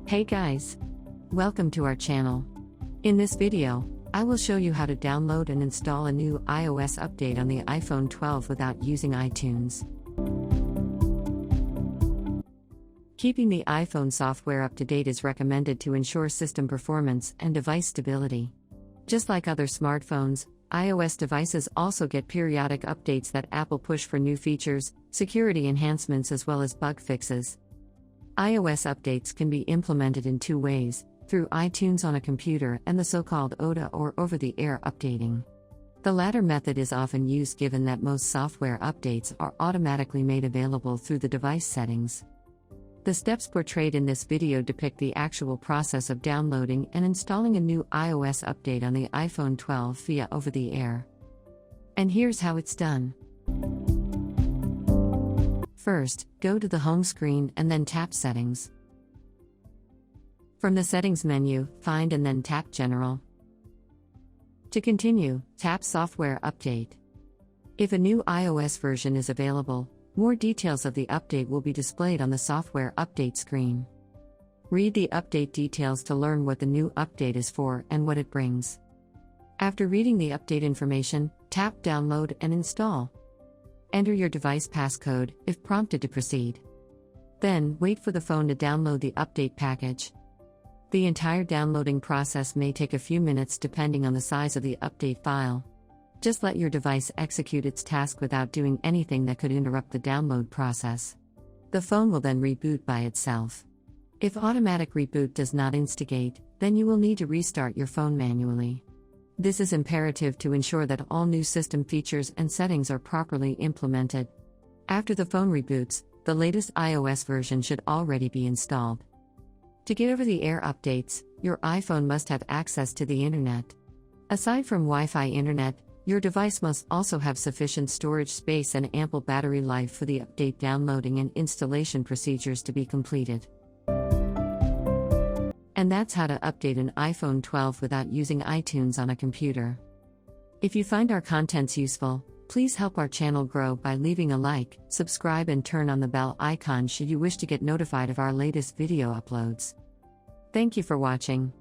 Hey guys! Welcome to our channel. In this video, I will show you how to download and install a new iOS update on the iPhone 12 without using iTunes. Keeping the iPhone software up to date is recommended to ensure system performance and device stability. Just like other smartphones, iOS devices also get periodic updates that Apple push for new features, security enhancements as well as bug fixes. iOS updates can be implemented in two ways, through iTunes on a computer and the so-called OTA or over-the-air updating. The latter method is often used given that most software updates are automatically made available through the device settings. The steps portrayed in this video depict the actual process of downloading and installing a new iOS update on the iPhone 12 via over-the-air. And here's how it's done. First, go to the home screen and then tap Settings. From the Settings menu, find and then tap General. To continue, tap Software Update. If a new iOS version is available, more details of the update will be displayed on the Software Update screen. Read the update details to learn what the new update is for and what it brings. After reading the update information, tap Download and Install. Enter your device passcode, if prompted to proceed. Then, wait for the phone to download the update package. The entire downloading process may take a few minutes depending on the size of the update file. Just let your device execute its task without doing anything that could interrupt the download process. The phone will then reboot by itself. If automatic reboot does not instigate, then you will need to restart your phone manually. This is imperative to ensure that all new system features and settings are properly implemented. After the phone reboots, the latest iOS version should already be installed. To get over-the-air updates, your iPhone must have access to the internet. Aside from Wi-Fi internet, your device must also have sufficient storage space and ample battery life for the update downloading and installation procedures to be completed. And that's how to update an iPhone 12 without using iTunes on a computer. If you find our contents useful, please help our channel grow by leaving a like, subscribe and turn on the bell icon should you wish to get notified of our latest video uploads. Thank you for watching.